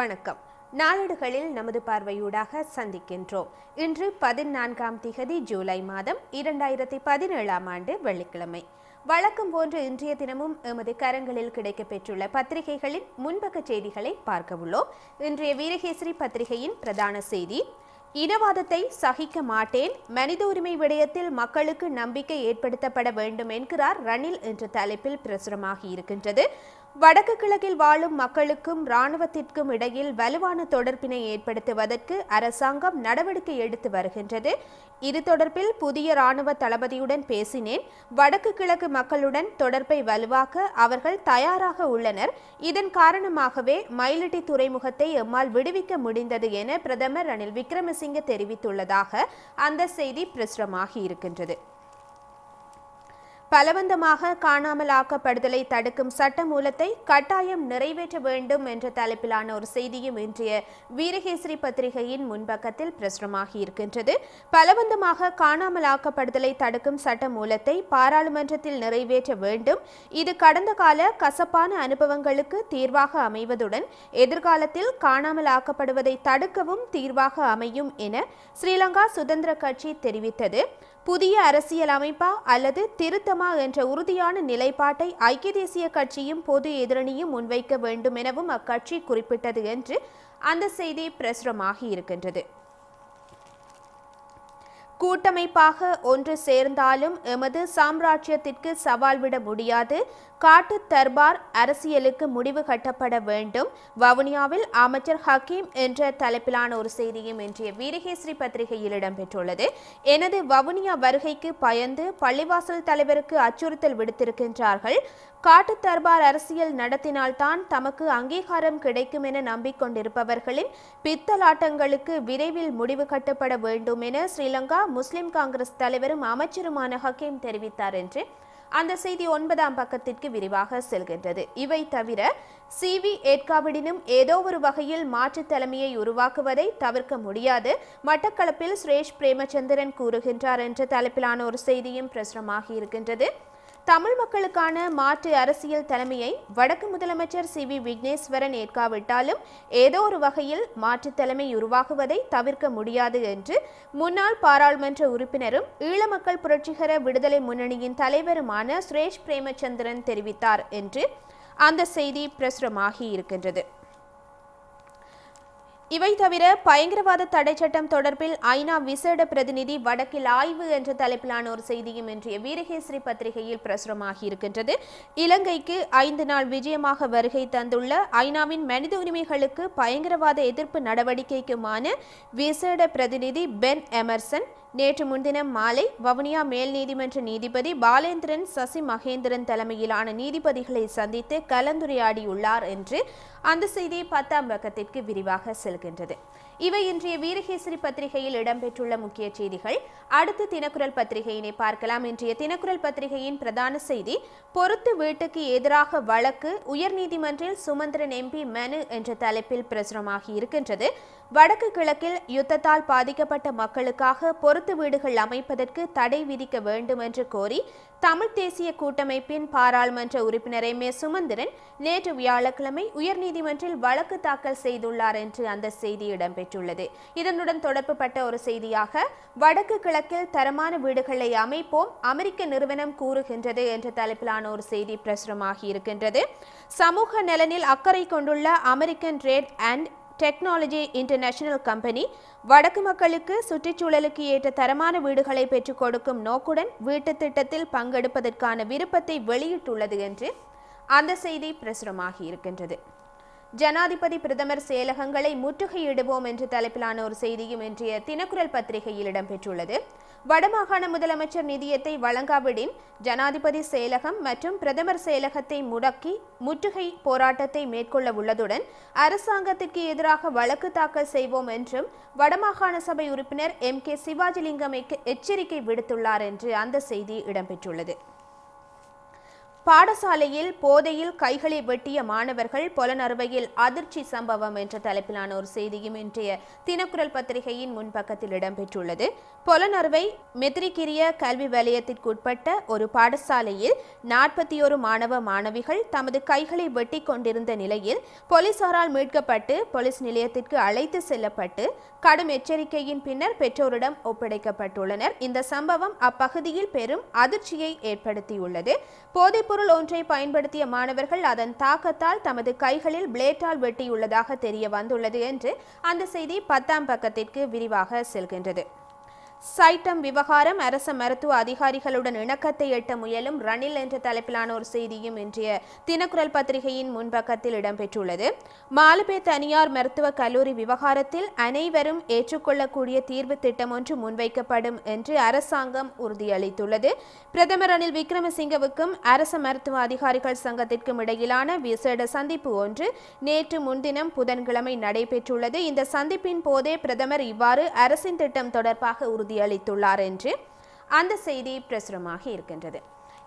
வணக்கம். நாளேடுகளில் நமது பார்வையூடாக சந்திக்கின்றோம். இன்று 14ஆம் திகதி ஜூலை மாதம் 2017ஆம் ஆண்டு வெள்ளிக்கிழமை. வழக்கம் போன்று இன்றைய தினமும் எமது கரங்களில் கிடைக்கப்பெற்றுள்ள பத்திரிகைகளின் முன்பக்க செய்திகளை பார்க்க உள்ளோம். இன்றைய வீரகேசரி பத்திரிகையின் பிரதான செய்தி: இனவாதத்தை சகிக்க மாட்டேன், மனித உரிமை விடயத்தில் மக்களுக்கு நம்பிக்கை ஏற்படுத்தப்பட வேண்டும் என்கிறார் ரணில் என்ற தலைப்பில் பிரசுரமாகி இருக்கின்றது. வடக்கு கிழக்கில் வாழும் மக்களுக்கும் இராணுவத்திற்கும் இடையில் வலுவான தொடர்பினை ஏற்படுத்துவதற்கு அரசாங்கம் நடவடிக்கை எடுத்து வருகின்றது. இது தொடர்பில் புதிய இராணுவ தளபதியுடன் பேசினேன். வடக்கு கிழக்கு மக்களுடன் தொடர்பை வலுவாக்க அவர்கள் தயாராக உள்ளனர். இதன் காரணமாகவே மயிலிட்டி துறைமுகத்தை எம்மால் விடுவிக்க முடிந்தது என பிரதமர் ரணில் விக்ரமசிங்க தெரிவித்துள்ளதாக அந்த செய்தி பிரசுரமாகி இருக்கின்றது. பலவந்தமாக காணாமல் ஆக்கப்படுதலை தடுக்கும் சட்ட மூலத்தை கட்டாயம் நிறைவேற்ற வேண்டும் என்ற தலைப்பிலான ஒரு செய்தியும் இன்றைய வீரகேசரி பத்திரிகையின் முன்பக்கத்தில் பிரசுரமாகி இருக்கின்றது. பலவந்தமாக காணாமல் ஆக்கப்படுதலை தடுக்கும் சட்ட மூலத்தை பாராளுமன்றத்தில் நிறைவேற்ற வேண்டும். இது கடந்த கால கசப்பான அனுபவங்களுக்கு தீர்வாக அமைவதுடன் எதிர்காலத்தில் காணாமல் ஆக்கப்படுவதை தடுக்கவும் தீர்வாக அமையும் என ஸ்ரீலங்கா சுதந்திர கட்சி தெரிவித்தது. புதிய அரசியல் அமைப்பா அல்லது திருத்தமா என்ற உறுதியான நிலைப்பாட்டை ஐக்கிய தேசிய கட்சியும் பொது எதிரணியும் முன்வைக்க வேண்டும் எனவும் அக்கட்சி குறிப்பிட்டது என்று அந்த செய்தி பிரசுரமாகி இருக்கின்றது. கூட்டமைப்பாக ஒன்று சேர்ந்தாலும் எமது சாம்ராஜ்யத்திற்கு சவால் விட முடியாது. காட்டு தர்பார் அரசியலுக்கு முடிவு கட்டப்பட வேண்டும். வவுனியாவில் அமைச்சர் ஹக்கீம் என்ற தலைப்பிலான ஒரு செய்தியும் இன்றைய வீரகேசரி பத்திரிகையில் இடம்பெற்றுள்ளது. எனது வவுனியா வருகைக்கு பயந்து பள்ளிவாசல் தலைவருக்கு அச்சுறுத்தல் விடுத்திருக்கின்றார்கள். காட்டு தர்பார் அரசியல் நடத்தினால்தான் தமக்கு அங்கீகாரம் கிடைக்கும் என நம்பிக்கொண்டிருப்பவர்களின் பித்தலாட்டங்களுக்கு விரைவில் முடிவு கட்டப்பட வேண்டும் என ஸ்ரீலங்கா முஸ்லிம் காங்கிரஸ் தலைவரும் அமைச்சருமான ஹக்கீம் தெரிவித்தார் என்று அந்த செய்தி 9ஆம் பக்கத்திற்கு விரிவாக செல்கின்றது. இவை தவிர சிவி ஏற்காவிடனும் ஏதோ ஒரு வகையில் மாற்று தலைமையை உருவாக்குவதை தவிர்க்க முடியாது. மட்டக்களப்பில் சுரேஷ் பிரேமச்சந்திரன் கூறுகின்றார் என்ற தலைப்பிலான ஒரு செய்தியும் பிரசுரமாகி இருக்கின்றது. தமிழ் மக்களுக்கான மாற்று அரசியல் தலைமையை வடக்கு முதலமைச்சர் சிவி விக்னேஸ்வரன் ஏற்காவிட்டாலும் ஏதோ ஒரு வகையில் மாற்று தலைமை உருவாகுவதை தவிர்க்க முடியாது என்று முன்னாள் பாராளுமன்ற உறுப்பினரும் ஈழ மக்கள் புரட்சிகர விடுதலை முன்னணியின் தலைவருமான சுரேஷ் பிரேமச்சந்திரன் தெரிவித்தார் என்று அந்த செய்தி பிரசுரமாகி இருக்கின்றது. இவை தவிர பயங்கரவாத தடை சட்டம் தொடர்பில் ஐநா விசேட பிரதிநிதி வடக்கில் ஆய்வு என்ற தலைப்பிலான ஒரு செய்தியும் இன்றைய வீரகேசரி பத்திரிகையில் பிரசுரமாகி இருக்கின்றது. இலங்கைக்கு 5 நாள் விஜயமாக வருகை தந்துள்ள ஐநாவின் மனித உரிமைகளுக்கு பயங்கரவாத எதிர்ப்பு நடவடிக்கைக்குமான விசேட பிரதிநிதி பென் எமர்சன் நேற்று முன்தினம் மாலை வவுனியா மேல் நீதிமன்ற நீதிபதி பாலேந்திரன் சசி மகேந்திரன் தலைமையிலான நீதிபதிகளை சந்தித்து கலந்துரையாடியுள்ளார் என்று அந்த செய்தி 10ஆம் பக்கத்திற்கு விரிவாக செல்கின்றது. இவை இன்றைய வீரகேசரி பத்திரிகையில் இடம்பெற்றுள்ள முக்கிய செய்திகள். அடுத்து தினக்குரல் பத்திரிகையினை பார்க்கலாம். இன்றைய தினக்குரல் பத்திரிகையின் பிரதான செய்தி: பொறுத்து வீட்டுக்கு எதிராக வழக்கு, உயர்நீதிமன்றில் சுமந்திரன் எம்பி மனு என்ற தலைப்பில் பிரசுரமாகி இருக்கின்றது. வடக்கு கிழக்கில் யுத்தத்தால் பாதிக்கப்பட்ட மக்களுக்காக பொறுத்து வீடுகள் அமைப்பதற்கு தடை விதிக்க வேண்டும் என்று கோரி தமிழ் தேசிய கூட்டமைப்பின் பாராளுமன்ற உறுப்பினர் எம் ஏ சுமந்திரன் நேற்று வியாழக்கிழமை உயர்நீதிமன்றில் வழக்கு தாக்கல் செய்துள்ளார் என்று அந்த செய்தி இடம்பெற்றுள்ளது. இதனுடன் தொடர்புபட்ட ஒரு செய்தியாக வடக்கு கிழக்கில் தரமான வீடுகளை அமைப்போம், அமெரிக்க நிறுவனம் கூறுகின்றது என்ற தலைப்பிலான ஒரு செய்தி பிரசுரமாகி இருக்கின்றது. சமூக நலனில் அக்கறை கொண்டுள்ள American rate and technology international company வடக்கு மக்களுக்கு சுற்றுச்சூழலுக்கு ஏற்ற தரமான வீடுகளை பெற்றுக் கொடுக்கும் நோக்குடன் வீட்டு திட்டத்தில் பங்கெடுப்பதற்கான விருப்பத்தை வெளியிட்டுள்ளது என்று அந்த செய்தி பிரசுரமாகி இருக்கின்றது. ஜனாதிபதி பிரதமர் செயலகங்களை முற்றுகையிடுவோம் என்ற தலைப்பிலான ஒரு செய்தியும் இன்றைய தினக்குரல் பத்திரிகையில் இடம்பெற்றுள்ளது. வடமாகாண முதலமைச்சர் நிதியத்தை வழங்காவிடின் ஜனாதிபதி செயலகம் மற்றும் பிரதமர் செயலகத்தை முடக்கி முற்றுகை போராட்டத்தை மேற்கொள்ள உள்ளதுடன் அரசாங்கத்திற்கு எதிராக வழக்கு தாக்கல் செய்வோம் என்றும் வடமாகாண சபை உறுப்பினர் MK சிவாஜிலிங்கம் எச்சரிக்கை விடுத்துள்ளார் என்று அந்த செய்தி இடம்பெற்றுள்ளது. பாடசாலையில் போதையில் கைகளை வெட்டிய மாணவர்கள் பொலனறுவையில் அதிர்ச்சி சம்பவம் என்ற தலைப்பிலான ஒரு செய்தியும் இன்றைய தினக்குரல் பத்திரிகையின் முன்பக்கத்தில் இடம்பெற்றுள்ளது. பொலனறுவை மெத்ரிகிரிய கல்வி வலயத்திற்குட்பட்ட ஒரு பாடசாலையில் 41 மாணவ மாணவிகள் தமது கைகளை வெட்டி கொண்டிருந்த நிலையில் போலீசாரால் மீட்கப்பட்டு போலீஸ் நிலையத்திற்கு அழைத்து செல்லப்பட்டு கடும் எச்சரிக்கையின் பின்னர் பெற்றோரிடம் ஒப்படைக்கப்பட்டுள்ளனர். இந்த சம்பவம் அப்பகுதியில் பெரும் அதிர்ச்சியை ஏற்படுத்தியுள்ளது. போதைப்பொருள் ஒன்றை பயன்படுத்திய மாணவர்கள் அதன் தாக்கத்தால் தமது கைகளில் பிளேட்டால் வெட்டியுள்ளதாக தெரிய வந்துள்ளது என்று அந்த செய்தி 10ஆம் பக்கத்திற்கு விரிவாக செல்கின்றது. சைட்டம் விவகாரம் அரச மருத்துவ அதிகாரிகளுடன் இணக்கத்தை எட்ட முயலும் ரணில் என்ற தலைப்பிலான ஒரு செய்தியும் இன்றைய தினக்குரல் பத்திரிகையின் முன்பக்கத்தில் இடம்பெற்றுள்ளது. மாலபே தனியார் மருத்துவ கல்லூரி விவகாரத்தில் அனைவரும் ஏற்றுக்கொள்ளக்கூடிய தீர்வு திட்டம் ஒன்று முன்வைக்கப்படும் என்று அரசாங்கம் உறுதியளித்துள்ளது. பிரதமர் ரணில் விக்ரமசிங்கவுக்கும் அரச மருத்துவ அதிகாரிகள் சங்கத்திற்கும் இடையிலான விசேட சந்திப்பு ஒன்று நேற்று முன்தினம் புதன்கிழமை நடைபெற்றுள்ளது. இந்த சந்திப்பின் போதே பிரதமர் இவ்வாறு அரசின் திட்டம் தொடர்பாக அளித்துள்ளார் என்று அந்த செய்தி பிரசுரமாகி இருக்கின்றது.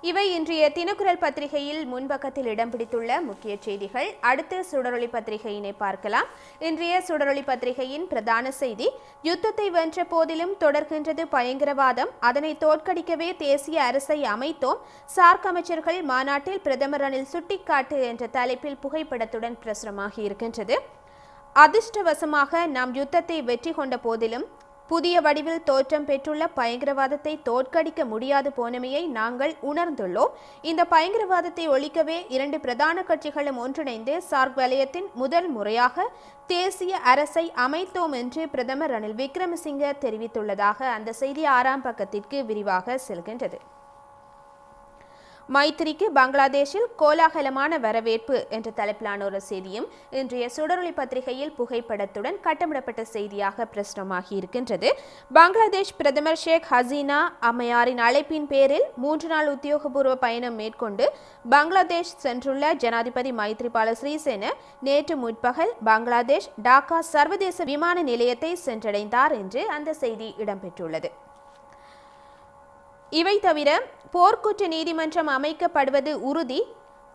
இவை இன்றைய தினக்குரல் பத்திரிகையில் முன்பக்கத்தில் இடம் பிடித்துள்ள முக்கிய செய்திகள். அடுத்து சுடரொளி பத்திரிகையினை பார்க்கலாம். இன்றைய சுடரொளி பத்திரிகையின் பிரதான செய்தி, யுத்தத்தை வென்ற போதிலும் தொடர்கின்றது பயங்கரவாதம், அதனை தோற்கடிக்கவே தேசிய அரசை அமைத்தோம், சார்க் அமைச்சர்கள் மாநாட்டில் பிரதமர் ரணில் சுட்டிக்காட்டு என்ற தலைப்பில் புகைப்படத்துடன் பிரசுரமாகி இருக்கின்றது. அதிர்ஷ்டவசமாக நாம் யுத்தத்தை வெற்றி கொண்ட போதிலும் புதிய வடிவில் தோற்றம் பெற்றுள்ள பயங்கரவாதத்தை தோற்கடிக்க முடியாது போனமையை நாங்கள் உணர்ந்துள்ளோம். இந்த பயங்கரவாதத்தை ஒழிக்கவே 2 பிரதான கட்சிகளும் ஒன்றிணைந்து சார்க் வலயத்தின் முதல் முறையாக தேசிய அரசை அமைத்தோம் என்று பிரதமர் ரணில் விக்ரமசிங்க தெரிவித்துள்ளதாக அந்த செய்தி 6ஆம் பக்கத்திற்கு விரிவாக செல்கின்றது. மைத்திரிக்கு பங்களாதேஷில் கோலாகலமான வரவேற்பு என்ற தலைப்பிலான ஒரு செய்தியும் இன்றைய சுடரொளி பத்திரிகையில் புகைப்படத்துடன் கட்டமிடப்பட்ட செய்தியாக பிரசுரமாகி இருக்கின்றது. பங்களாதேஷ் பிரதமர் ஷேக் ஹசீனா அம்மையாரின் அழைப்பின் பேரில் 3 நாள் உத்தியோகபூர்வ பயணம் மேற்கொண்டு பங்களாதேஷ் சென்றுள்ள ஜனாதிபதி மைத்ரிபால சிறிசேன நேற்று முற்பகல் பங்களாதேஷ் டாக்கா சர்வதேச விமான நிலையத்தை சென்றடைந்தார் என்று அந்த செய்தி இடம்பெற்றுள்ளது. இவை தவிர போர்க்குற்ற நீதிமன்றம் அமைக்கப்படுவது உறுதி,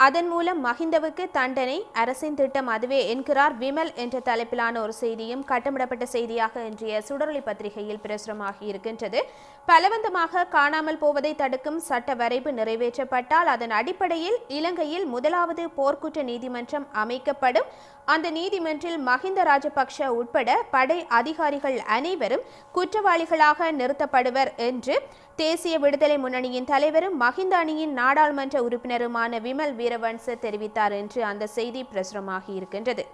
அதன் மூலம் மஹிந்தவுக்கு தண்டனை, அரசின் திட்டம் அதுவே என்கிறார் விமல் என்ற தலைப்பிலான ஒரு செய்தியும் கட்டமிடப்பட்ட செய்தியாக இன்றைய சுடரொளி பத்திரிகையில் பிரசுரமாகி இருக்கின்றது. பலவந்தமாக காணாமல் போவதை தடுக்கும் சட்ட வரைவு நிறைவேற்றப்பட்டால் அதன் அடிப்படையில் இலங்கையில் முதலாவது போர்க்குற்ற நீதிமன்றம் அமைக்கப்படும். அந்த நீதிமன்றில் மஹிந்த ராஜபக்ஷ உட்பட படை அதிகாரிகள் அனைவரும் குற்றவாளிகளாக நிறுத்தப்படுவர் என்று தேசிய விடுதலை முன்னணியின் தலைவரும் மஹிந்த அணியின் நாடாளுமன்ற உறுப்பினருமான விமல் வீரவன்ச தெரிவித்தார் என்று அந்த செய்தி பிரசுரமாகி இருக்கின்றது.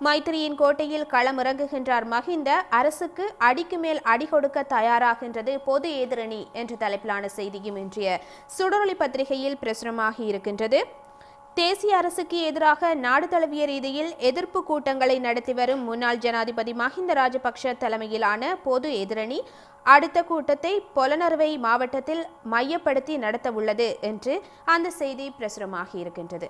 மைத்திரியின் கோட்டையில் களமிறங்குகின்றார் மஹிந்த, அரசுக்கு அடிக்கு மேல் அடி கொடுக்க தயாராகின்றது பொது எதிரணி என்ற தலைப்பிலான செய்தியும் இன்றைய சுடரொளி பத்திரிகையில் பிரசுரமாகி இருக்கின்றது. தேசிய அரசுக்கு எதிராக நாடு தழுவிய ரீதியில் எதிர்ப்பு கூட்டங்களை நடத்தி வரும் முன்னாள் ஜனாதிபதி மஹிந்த ராஜபக்ஷ தலைமையிலான பொது எதிரணி அடுத்த கூட்டத்தை பொலனறுவை மாவட்டத்தில் மையப்படுத்தி நடத்தவுள்ளது என்று அந்த செய்தி பிரசுரமாகி இருக்கின்றது.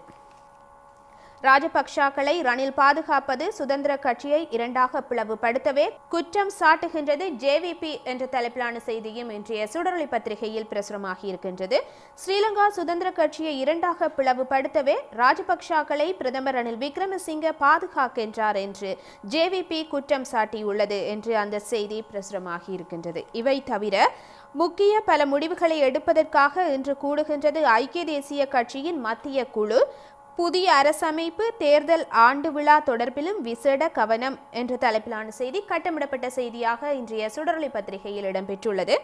ராஜபக்ஷாக்களை ரணில் பாதுகாப்பது சுதந்திர கட்சியை 2ஆக பிளவுபடுத்தவே குற்றம் சாட்டுகின்றது ஜேவிபி என்ற தலைப்பிலான செய்தியும் இன்றைய சுடரொளி பத்திரிகையில் பிரசுரமாகி இருக்கின்றது. ஸ்ரீலங்கா சுதந்திர கட்சியை 2ஆக பிளவுபடுத்தவே ராஜபக்ஷாக்களை பிரதமர் ரணில் விக்ரமசிங்க பாதுகாக்கின்றார் என்று ஜேவிபி குற்றம் சாட்டியுள்ளது என்று அந்த செய்தி பிரசுரமாகி இருக்கின்றது. இவை தவிர முக்கிய பல முடிவுகளை எடுப்பதற்காக இன்று கூடுகின்றது ஐக்கிய தேசிய கட்சியின் மத்திய குழு. புதிய அரசமைப்பு தேர்தல் ஆண்டு விழா தொடர்பிலும் விசேட கவனம் என்ற தலைப்பிலான செய்தி கட்டமிடப்பட்ட செய்தியாக இன்றைய சுடரொளி பத்திரிகையில் இடம்பெற்றுள்ளது.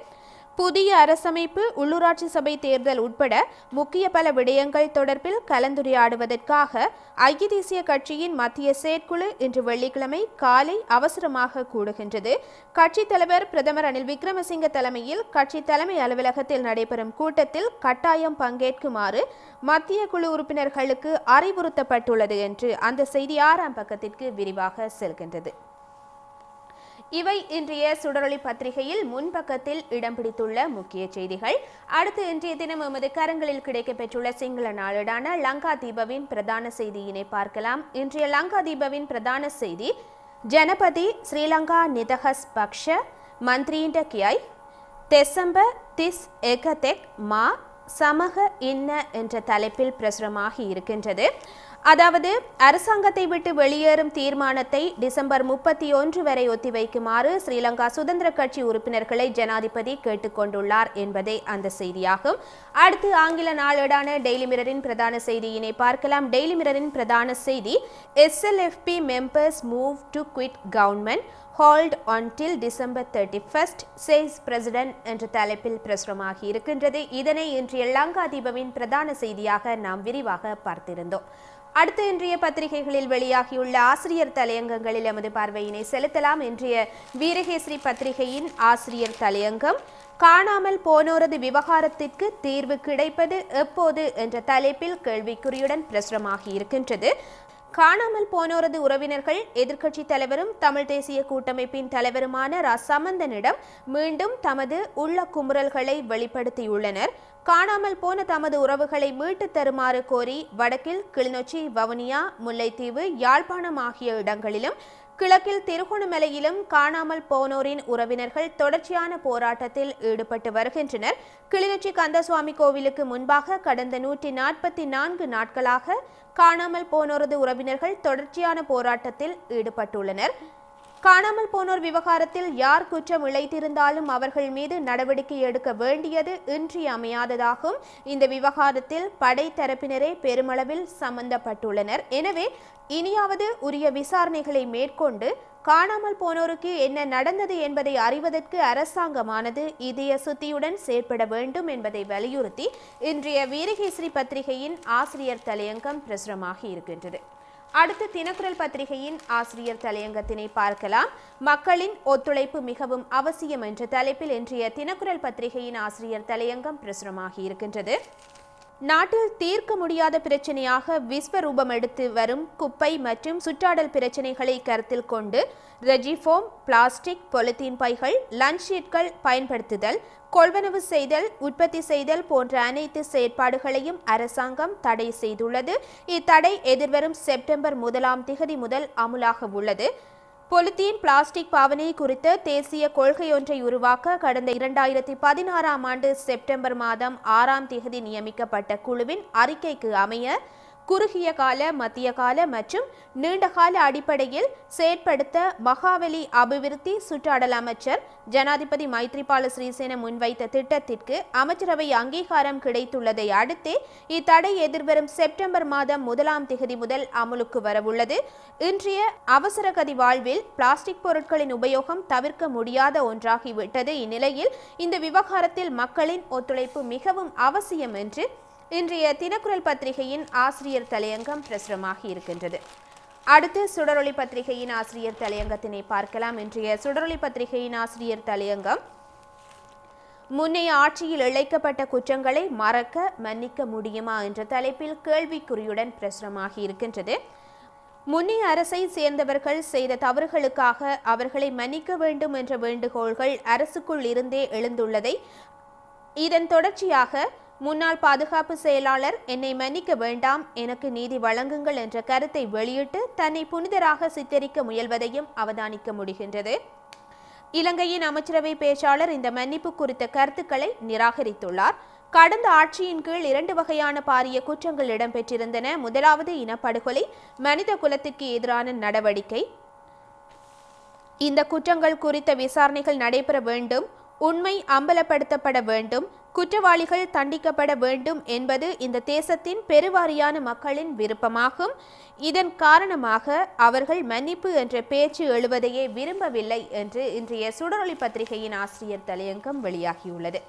புதிய அரசமைப்பு, உள்ளூராட்சி சபை தேர்தல் உட்பட முக்கிய பல விடயங்கள் தொடர்பில் கலந்துரையாடுவதற்காக ஐக்கிய தேசிய கட்சியின் மத்திய செயற்குழு இன்று வெள்ளிக்கிழமை காலை அவசரமாக கூடுகின்றது. கட்சித் தலைவர் பிரதமர் ரணில் விக்ரமசிங்க தலைமையில் கட்சி தலைமை அலுவலகத்தில் நடைபெறும் கூட்டத்தில் கட்டாயம் பங்கேற்குமாறு மத்திய குழு உறுப்பினர்களுக்கு அறிவுறுத்தப்பட்டுள்ளது என்று அந்த செய்தி 6ஆம் பக்கத்திற்கு விரிவாக செல்கின்றது. இவை இன்றைய சுடரொளி பத்திரிகையில் முன்பக்கத்தில் இடம் பிடித்துள்ள முக்கிய செய்திகள். அடுத்து இன்றைய தினம் எமது கரங்களில் கிடைக்கப்பெற்றுள்ள சிங்கள நாளிடான லங்கா தீபவின் பிரதான செய்தியினை பார்க்கலாம். இன்றைய லங்கா தீபவின் பிரதான செய்தி, ஜனபதி ஸ்ரீலங்கா நிதஹஸ் பக்ஷ மந்திரீண்ட கியாய் தெசம்ப திஸ் ஏகதெக் மா சமக இன்ன என்ற தலைப்பில் பிரசுரமாகி இருக்கின்றது. அதாவது அரசாங்கத்தை விட்டு வெளியேறும் தீர்மானத்தை டிசம்பர் 31 வரை ஒத்திவைக்குமாறு ஸ்ரீலங்கா சுதந்திர கட்சி உறுப்பினர்களை ஜனாதிபதி கேட்டுக்கொண்டுள்ளார் என்பதே அந்த செய்தியாகும். அடுத்து ஆங்கில நாளேடான டெய்லி மிரரின் பிரதான செய்தியினை பார்க்கலாம். டெய்லி மிரரின் பிரதான செய்தி SLFP members move to quit government hold until December 31st says president என்ற தலைப்பில் பிரசுரமாகி இருக்கின்றது. இதனை இன்றைய லங்காதீபவின் பிரதான செய்தியாக நாம் விரிவாக பார்த்திருந்தோம். அடுத்து இன்றைய பத்திரிகைகளில் வெளியாகியுள்ள ஆசிரியர் தலையங்கங்களில் எமது பார்வையினை செலுத்தலாம். இன்றைய வீரகேசரி பத்திரிகையின் ஆசிரியர் தலையங்கம் காணாமல் போனோரது விவகாரத்திற்கு தீர்வு கிடைப்பது எப்போது என்ற தலைப்பில் கேள்விக்குறியுடன் பிரசுரமாகி இருக்கின்றது. காணாமல் போனோரது உறவினர்கள் எதிர்க்கட்சி தலைவரும் தமிழ் தேசிய கூட்டமைப்பின் தலைவருமான ரா சம்பந்தனிடம் மீண்டும் தமது உள்ள குமுறல்களை வெளிப்படுத்தியுள்ளனர். காணாமல் போன தமது உறவுகளை மீட்டு தருமாறு கோரி வடக்கில் கிளிநொச்சி, வவுனியா, முல்லைத்தீவு, யாழ்ப்பாணம் ஆகிய இடங்களிலும் கிழக்கில் திருகோணமலையிலும் காணாமல் போனோரின் உறவினர்கள் தொடர்ச்சியான போராட்டத்தில் ஈடுபட்டு வருகின்றனர். கிளிநொச்சி கந்தசுவாமி கோவிலுக்கு முன்பாக கடந்த 144 நாட்களாக காணாமல் போனோரது உறவினர்கள் தொடர்ச்சியான போராட்டத்தில் ஈடுபட்டுள்ளனர். காணாமல் போனோர் விவகாரத்தில் யார் குற்றம் இழைத்திருந்தாலும் அவர்கள் மீது நடவடிக்கை எடுக்க வேண்டியது இன்றியமையாததாகும். இந்த விவகாரத்தில் படை தரப்பினரே பெருமளவில் சம்பந்தப்பட்டுள்ளனர். எனவே இனியாவது உரிய விசாரணைகளை மேற்கொண்டு காணாமல் போனோருக்கு என்ன நடந்தது என்பதை அறிவதற்கு அரசாங்கமானது இதய சுத்தியுடன் செயற்பட வேண்டும் என்பதை வலியுறுத்தி இன்றைய வீரகேசரி பத்திரிகையின் ஆசிரியர் தலையங்கம் பிரசுரமாகி இருக்கின்றது. அடுத்து தினக்குரல் பத்திரிகையின் ஆசிரியர் தலையங்கத்தினை பார்க்கலாம். மக்களின் ஒத்துழைப்பு மிகவும் அவசியம் என்ற தலைப்பில் இன்றைய தினக்குரல் பத்திரிகையின் ஆசிரியர் தலையங்கம் பிரசுரமாகி இருக்கின்றது. நாட்டில் தீர்க்க முடியாத பிரச்சனையாக விஸ்வரூபம் எடுத்து வரும் குப்பை மற்றும் சுற்றாடல் பிரச்சனைகளை கருத்தில் கொண்டு ரெஜிஃபோம், பிளாஸ்டிக், பொலித்தீன் பைகள், லஞ்ச் ஷீட்கள் பயன்படுத்துதல், கொள்வனவு செய்தல், உற்பத்தி செய்தல் போன்ற அனைத்து செயற்பாடுகளையும் அரசாங்கம் தடை செய்துள்ளது. இத்தடை எதிர்வரும் செப்டம்பர் 1 முதல் அமுலாக உள்ளது. பொலித்தீன், பிளாஸ்டிக் பாவனை குறித்த தேசிய கொள்கையொன்றை உருவாக்க கடந்த 2016ஆம் ஆண்டு செப்டம்பர் மாதம் 6ஆம் தேதி நியமிக்கப்பட்ட குழுவின் அறிக்கைக்கு அமைய குறுகிய கால, மத்திய கால மற்றும் நீண்டகால அடிப்படையில் செயற்படுத்த மகாவலி அபிவிருத்தி சுற்றாடல் அமைச்சர் ஜனாதிபதி மைத்ரிபால சிறிசேன முன்வைத்த திட்டத்திற்கு அமைச்சரவை அங்கீகாரம் கிடைத்துள்ளதை அடுத்தே இத்தடை எதிர்வரும் செப்டம்பர் மாதம் 1ஆம் தேதி முதல் அமலுக்கு வரவுள்ளது. இன்றைய அவசரகதி வாழ்வில் பிளாஸ்டிக் பொருட்களின் உபயோகம் தவிர்க்க முடியாத ஒன்றாகிவிட்டது. இந்நிலையில் இந்த விவகாரத்தில் மக்களின் ஒத்துழைப்பு மிகவும் அவசியம் என்று இன்றைய தினக்குரல் பத்திரிகையின் ஆசிரியர் தலையங்கம் பிரசுரமாகி இருக்கின்றது. அடுத்து சுடரொளி பத்திரிகையின் ஆசிரியர் தலையங்கத்தினை பார்க்கலாம். இன்றைய சுடரொளி பத்திரிகையின் ஆசிரியர் தலையங்கம் முன்னைய ஆட்சியில் இழைக்கப்பட்ட குற்றங்களை மறக்க மன்னிக்க முடியுமா என்ற தலைப்பில் கேள்விக்குறியுடன் பிரசுரமாகி இருக்கின்றது. முன்னைய அரசை சேர்ந்தவர்கள் செய்த தவறுகளுக்காக அவர்களை மன்னிக்க வேண்டும் என்ற வேண்டுகோள்கள் அரசுக்குள் இருந்தே எழுந்துள்ளதை இதன் தொடர்ச்சியாக முன்னாள் பாதுகாப்பு செயலாளர் என்னை மன்னிக்க வேண்டாம், எனக்கு நீதி வழங்குங்கள் என்ற கருத்தை வெளியிட்டு தன்னை புனிதராக சித்தரிக்க முயல்வதையும் அவதானிக்க முடிகின்றது. இலங்கையின் அமைச்சரவை பேச்சாளர் இந்த மன்னிப்பு குறித்த கருத்துக்களை நிராகரித்துள்ளார். கடந்த ஆட்சியின் கீழ் 2 வகையான பாரிய குற்றங்கள் இடம்பெற்றிருந்தன. முதலாவது இனப்படுகொலை, மனித குலத்திற்கு எதிரான நடவடிக்கை. இந்த குற்றங்கள் குறித்த விசாரணைகள் நடைபெற வேண்டும், உண்மை அம்பலப்படுத்தப்பட வேண்டும், குற்றவாளிகள் தண்டிக்கப்பட வேண்டும் என்பது இந்த தேசத்தின் பெருவாரியான மக்களின் விருப்பமாகும். இதன் காரணமாக அவர்கள் மன்னிப்பு என்ற பேச்சு எழுவதையே விரும்பவில்லை என்று இன்றைய சுடரொளி பத்திரிகையின் ஆசிரியர் தலையங்கம் வெளியாகியுள்ளது.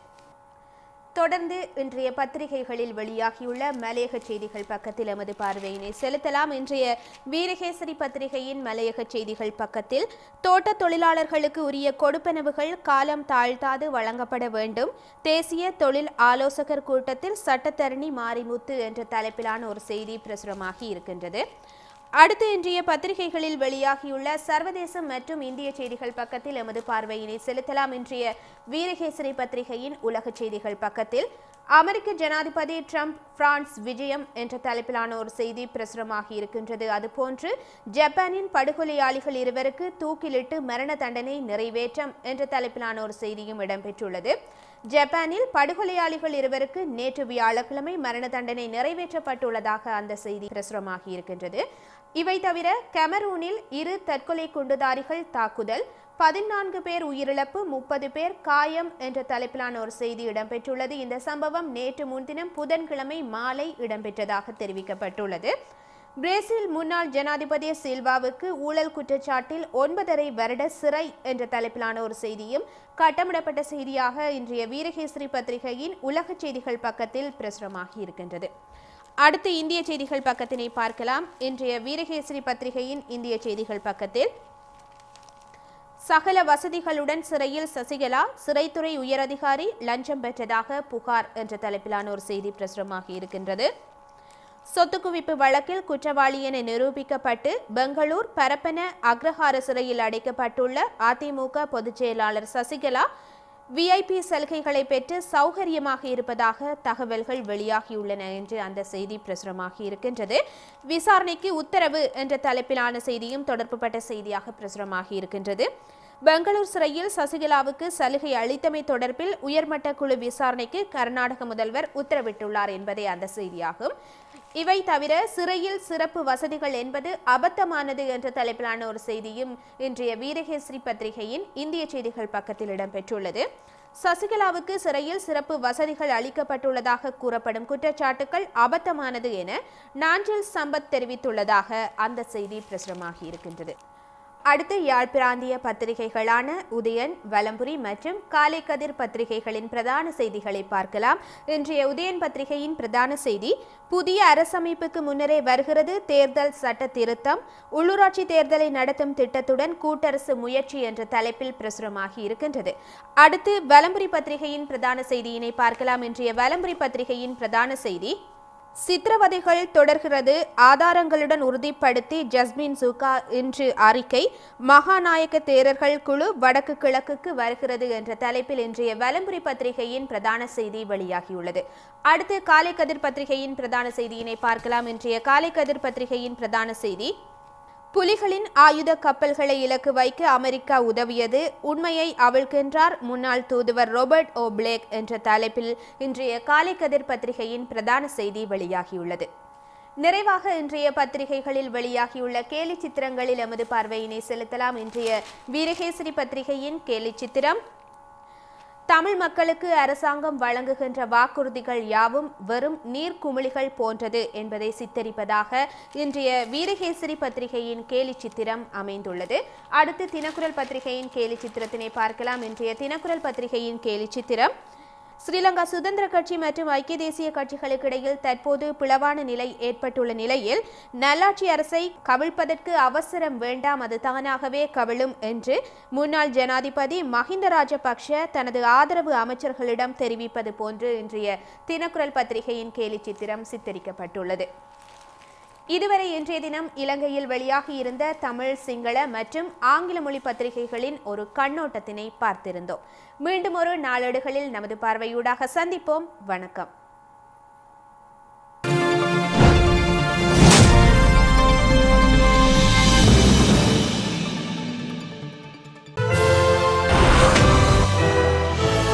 தொடர்ந்து இன்றைய பத்திரிகைகளில் வெளியாகியுள்ள மலையக செய்திகள் பக்கத்தில் எமது பார்வையினை செலுத்தலாம். இன்றைய வீரகேசரி பத்திரிகையின் மலையக செய்திகள் பக்கத்தில் தோட்ட தொழிலாளர்களுக்கு உரிய கொடுப்பனவுகள் காலம் தாழ்த்தாது வழங்கப்பட வேண்டும், தேசிய தொழில் ஆலோசகர் கூட்டத்தில் சட்டத்தரணி மாரிமுத்து என்ற தலைப்பிலான ஒரு செய்தி பிரசுரமாகி இருக்கின்றது. அடுத்து இன்றைய பத்திரிகைகளில் வெளியாகியுள்ள சர்வதேச மற்றும் இந்திய செய்திகள் பக்கத்தில் எமது பார்வையினை செலுத்தலாம். இன்றைய வீரகேசரி பத்திரிகையின் உலக செய்திகள் பக்கத்தில் அமெரிக்க ஜனாதிபதி ட்ரம்ப் பிரான்ஸ் விஜயம் என்ற தலைப்பிலான ஒரு செய்தி பிரசுரமாகி இருக்கின்றது. அதுபோன்று ஜப்பானின் படுகொலையாளிகள் 2 தூக்கிலிட்டு மரண தண்டனை நிறைவேற்றம் என்ற தலைப்பிலான ஒரு செய்தியும் இடம்பெற்றுள்ளது. ஜப்பானில் படுகொலையாளிகள் இருவருக்கு நேற்று வியாழக்கிழமை மரண தண்டனை நிறைவேற்றப்பட்டுள்ளதாக அந்த செய்தி பிரசுரமாகி இருக்கின்றது. இவை தவிர கெமரூனில் 2 தற்கொலை குண்டுதாரிகள் தாக்குதல், 14 பேர் உயிரிழப்பு, 30 பேர் காயம் என்ற தலைப்பிலான ஒரு செய்தி இடம்பெற்றுள்ளது. இந்த சம்பவம் நேற்று முன்தினம் புதன்கிழமை மாலை இடம்பெற்றதாக தெரிவிக்கப்பட்டுள்ளது. பிரேசில் முன்னாள் ஜனாதிபதி சில்வாவுக்கு ஊழல் குற்றச்சாட்டில் 9.5 வருட சிறை என்ற தலைப்பிலான ஒரு செய்தியும் கட்டமிடப்பட்ட செய்தியாக இன்றைய வீரகேசரி பத்திரிகையின் உலக செய்திகள் பக்கத்தில் பிரசுரமாகி இருக்கின்றது. அடுத்து இந்திய செய்திகள் பக்கத்தினை பார்க்கலாம். இன்றைய வீரகேசரி பத்திரிகையின் இந்திய செய்திகள் பக்கத்தில் சகல வசதிகளுடன் சிறையில் சசிகலா, சிறைத்துறை உயரதிகாரி லஞ்சம் பெற்றதாக புகார் என்ற தலைப்பிலான ஒரு செய்தி பிரசுரமாகி இருக்கின்றது. சொத்து குவிப்பு வழக்கில் குற்றவாளி என நிரூபிக்கப்பட்டு பெங்களூர் பரப்பன அக்ரஹார சிறையில் அடைக்கப்பட்டுள்ள அதிமுக பொதுச் செயலாளர் சசிகலா விஐபி சலுகைகளை பெற்று சௌகரியமாக இருப்பதாக தகவல்கள் வெளியாகியுள்ளன என்று அந்த செய்தி பிரசுரமாகி இருக்கின்றது. விசாரணைக்கு உத்தரவு என்ற தலைப்பிலான செய்தியும் தொடர்புபட்ட செய்தியாக பிரசுரமாகி இருக்கின்றது. பெங்களூர் சிறையில் சசிகலாவுக்கு சலுகை அளித்தமை தொடர்பில் உயர்மட்ட குழு விசாரணைக்கு கர்நாடக முதல்வர் உத்தரவிட்டுள்ளார் என்பதே அந்த செய்தியாகும். இவை தவிர சிறையில் சிறப்பு வசதிகள் என்பது அபத்தமானது என்ற தலைப்பிலான ஒரு செய்தியும் இன்றைய வீரகேசரி பத்திரிகையின் இந்திய செய்திகள் பக்கத்தில் இடம்பெற்றுள்ளது. சசிகலாவுக்கு சிறையில் சிறப்பு வசதிகள் அளிக்கப்பட்டுள்ளதாக கூறப்படும் குற்றச்சாட்டுகள் அபத்தமானது என நாஞ்சில் சம்பத் தெரிவித்துள்ளதாக அந்த செய்தி பிரசுரமாகி இருக்கின்றது. அடுத்து யாழ் பிராந்திய பத்திரிகைகளான உதயன், வலம்புரி மற்றும் காலை கதிர் பத்திரிகைகளின் பிரதான செய்திகளை பார்க்கலாம். இன்றைய உதயன் பத்திரிகையின் பிரதான செய்தி, புதிய அரசமைப்புக்கு முன்னரே வருகிறது தேர்தல் சட்ட திருத்தம், உள்ளூராட்சி தேர்தலை நடத்தும் திட்டத்துடன் கூட்டரசு முயற்சி என்ற தலைப்பில் பிரசுரமாகி இருக்கின்றது. அடுத்து வலம்புரி பத்திரிகையின் பிரதான செய்தியினை பார்க்கலாம். இன்றைய வலம்புரி பத்திரிகையின் பிரதான செய்தி, சித்திரவதைகள் தொடர்கிறது, ஆதாரங்களுடன் உறுதிப்படுத்தி ஜஸ்மின் சூகா இன்று அறிக்கை, மகாநாயக்க தேரர்கள் குழு வடக்கு கிழக்குக்கு வருகிறது என்ற தலைப்பில் இன்றைய வலம்புரி பத்திரிகையின் பிரதான செய்தி வெளியாகியுள்ளது. அடுத்து காலை கதிர் பத்திரிகையின் பிரதான செய்தியினை பார்க்கலாம். இன்றைய காலை கதிர் பத்திரிகையின் பிரதான செய்தி, புலிகளின் ஆயுத கப்பல்களை இலக்கு வைக்க அமெரிக்கா உதவியது, உண்மையை அவிழ்க்கின்றார் முன்னாள் தூதுவர் ரோபர்ட் ஓ பிளேக் என்ற தலைப்பில் இன்றைய காலை கதிர் பத்திரிகையின் பிரதான செய்தி வெளியாகியுள்ளது. நிறைவாக இன்றைய பத்திரிகைகளில் வெளியாகியுள்ள கேலி சித்திரங்களில் எமது பார்வையினை செலுத்தலாம். இன்றைய வீரகேசரி பத்திரிகையின் கேலி சித்திரம், தமிழ் மக்களுக்கு அரசாங்கம் வழங்குகின்ற வாக்குறுதிகள் யாவும் வெறும் நீர்க்குமிழிகள் போன்றது என்பதை சித்தரிப்பதாக இன்றைய வீரகேசரி பத்திரிகையின் கேலி சித்திரம் அமைந்துள்ளது. அடுத்து தினக்குரல் பத்திரிகையின் கேலி சித்திரத்தினை பார்க்கலாம். இன்றைய தினக்குரல் பத்திரிகையின் கேலி சித்திரம், ஸ்ரீலங்கா சுதந்திர கட்சி மற்றும் ஐக்கிய தேசிய கட்சிகளுக்கு இடையில் தற்போது பிளவான நிலை ஏற்பட்டுள்ள நிலையில் நல்லாட்சி அரசை கவிழ்ப்பதற்கு அவசரம் வேண்டாம், அது தானாகவே கவிழும் என்று முன்னாள் ஜனாதிபதி மஹிந்த ராஜபக்ஷ தனது ஆதரவு அமைச்சர்களிடம் தெரிவிப்பது போன்று இன்றைய தினக்குரல் பத்திரிகையின் கேலி சித்திரம் சித்தரிக்கப்பட்டுள்ளது. இதுவரை இன்றைய தினம் இலங்கையில் வெளியாகி இருந்த தமிழ், சிங்கள மற்றும் ஆங்கில மொழி பத்திரிகைகளின் ஒரு கண்ணோட்டத்தினை பார்த்திருந்தோம். மீண்டும் ஒரு நாளேடுகளில் நமது பார்வையூடாக சந்திப்போம். வணக்கம்.